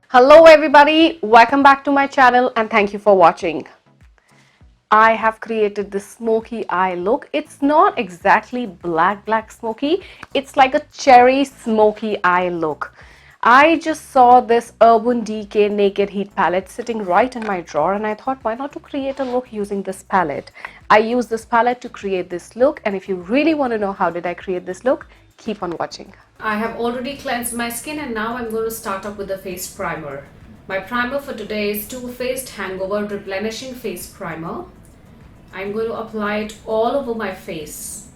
Hello everybody, welcome back to my channel and thank you for watching. I have created this smoky eye look. It's not exactly black smoky, it's like a cherry smoky eye look. I just saw this Urban Decay Naked Heat palette sitting right in my drawer and I thought why not to create a look using this palette. I used this palette to create this look, and if you really want to know how did I create this look, keep on watching. I have already cleansed my skin and now I'm going to start off with the face primer. My primer for today is Too Faced Hangover Replenishing Face Primer. I'm going to apply it all over my face.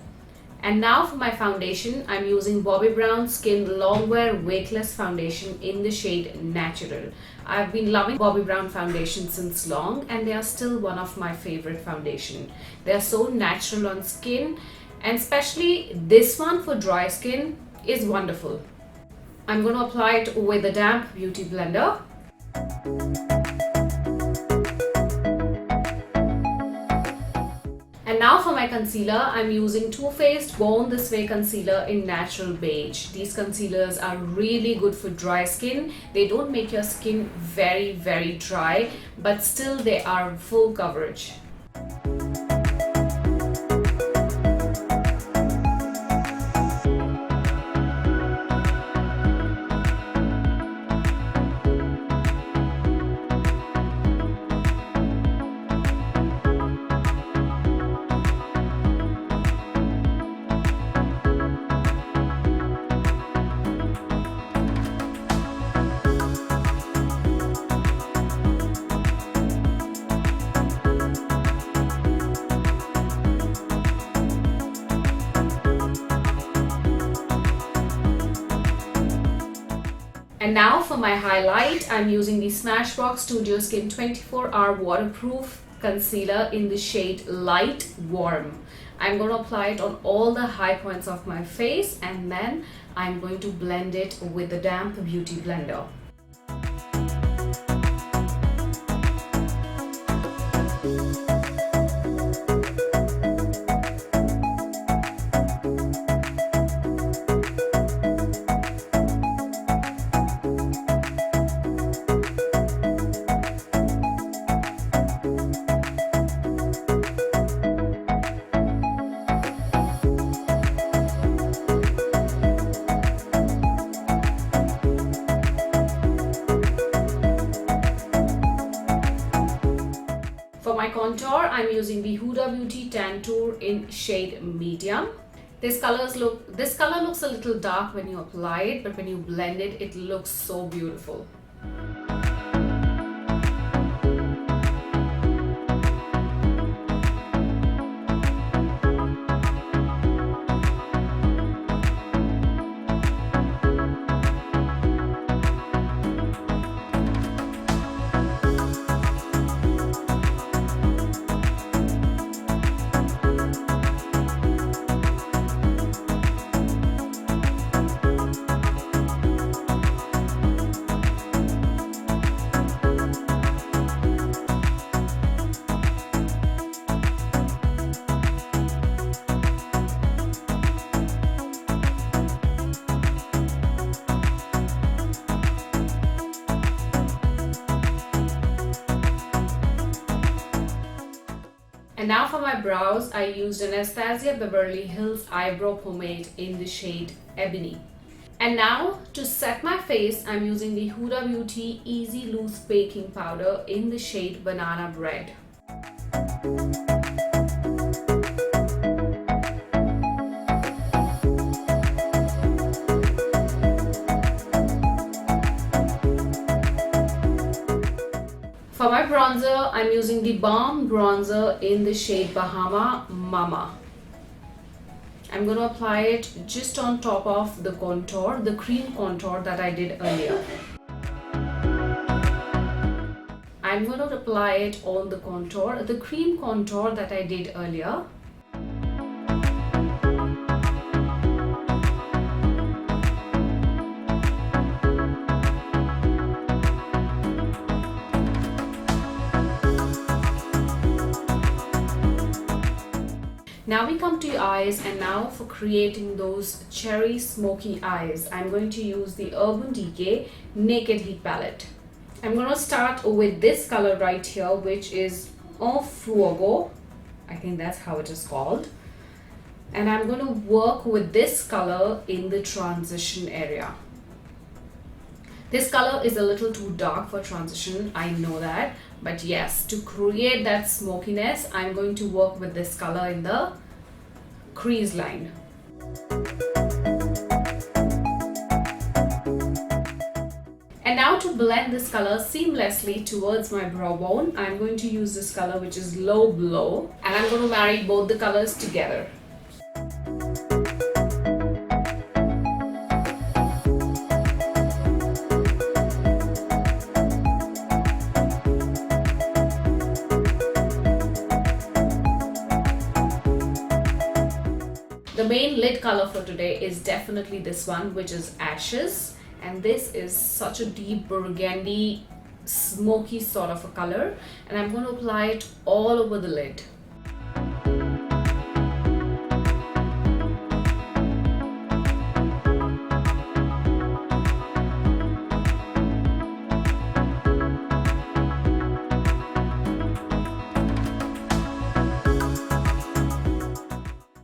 And now for my foundation, I'm using Bobbi Brown Skin Longwear Weightless Foundation in the shade Natural. I've been loving Bobbi Brown foundation since long and they are still one of my favorite foundation. They are so natural on skin, and especially this one for dry skin is wonderful. I'm going to apply it with a damp beauty blender. And now for my concealer, I'm using Too Faced Born This Way concealer in Natural Beige. These concealers are really good for dry skin. They don't make your skin very dry, but still they are full coverage. And now for my highlight, I'm using the Smashbox Studio Skin 24-Hour Waterproof Concealer in the shade Light Warm. I'm going to apply it on all the high points of my face and then I'm going to blend it with the damp beauty blender. For my contour, I'm using the Huda Beauty Tan Tour in shade Medium. This color looks a little dark when you apply it, but when you blend it, it looks so beautiful. And now for my brows, I used Anastasia Beverly Hills Eyebrow Pomade in the shade Ebony. And now to set my face, I'm using the Huda Beauty Easy Loose Baking Powder in the shade Banana Bread. For my bronzer, I'm using the Balm Bronzer in the shade Bahama Mama. I'm going to apply it just on top of the contour, the cream contour that I did earlier. I'm going to apply it on the contour, the cream contour that I did earlier. Now we come to your eyes, and now for creating those cherry smoky eyes, I'm going to use the Urban Decay Naked Heat palette. I'm going to start with this color right here, which is Fuego. I think that's how it is called. And I'm going to work with this color in the transition area. This color is a little too dark for transition, I know that. But yes, to create that smokiness, I'm going to work with this color in the crease line. And now to blend this color seamlessly towards my brow bone, I'm going to use this color which is Low Blow, and I'm going to marry both the colors together. The main lid color for today is definitely this one, which is Ashes. And this is such a deep burgundy, smoky sort of a color. And I'm going to apply it all over the lid.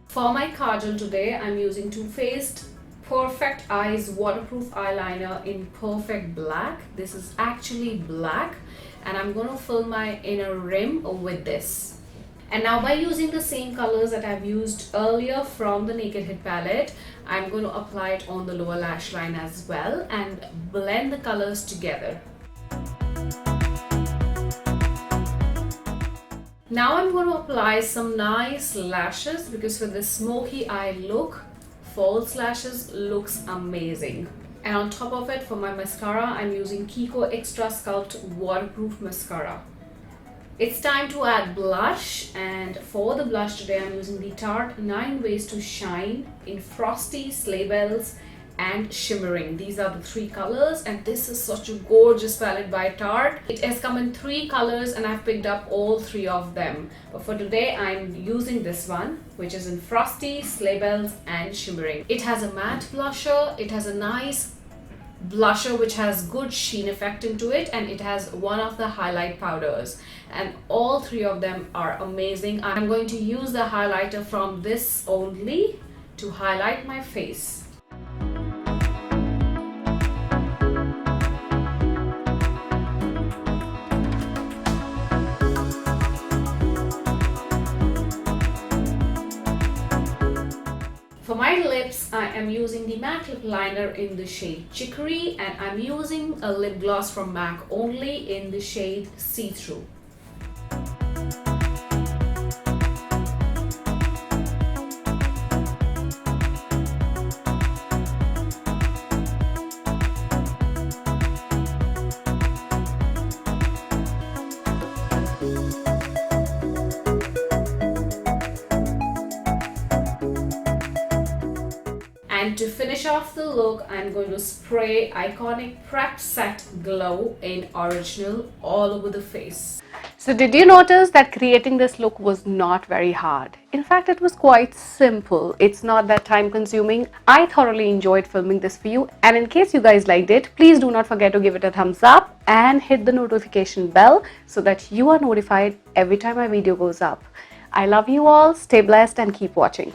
For my kajal today, I'm using Too Faced Perfect Eyes Waterproof Eyeliner in Perfect Black. This is actually black, and I'm going to fill my inner rim with this. And now by using the same colors that I've used earlier from the Naked Hit palette, I'm going to apply it on the lower lash line as well and blend the colors together. Now I'm going to apply some nice lashes, because for this smoky eye look, false lashes looks amazing. And on top of it, for my mascara, I'm using Kiko Extra Sculpt Waterproof Mascara. It's time to add blush, and for the blush today, I'm using the Tarte 9 Ways to Shine in Frosty, Sleigh Bells and Shimmering. These are the three colors, and this is such a gorgeous palette by Tarte. It has come in three colors and I've picked up all three of them. But for today, I'm using this one, which is in Frosty, Sleigh Bells and Shimmering. It has a matte blusher, it has a nice blusher which has good sheen effect into it, and it has one of the highlight powders, and all three of them are amazing. I'm going to use the highlighter from this only to highlight my face. For my lips, I am using the MAC lip liner in the shade Chicory, and I'm using a lip gloss from MAC only in the shade See Through. And to finish off the look, I'm going to spray Iconic Prep Set Glow in Original all over the face. So did you notice that creating this look was not very hard? In fact, it was quite simple. It's not that time consuming. I thoroughly enjoyed filming this for you. And in case you guys liked it, please do not forget to give it a thumbs up and hit the notification bell so that you are notified every time my video goes up. I love you all. Stay blessed and keep watching.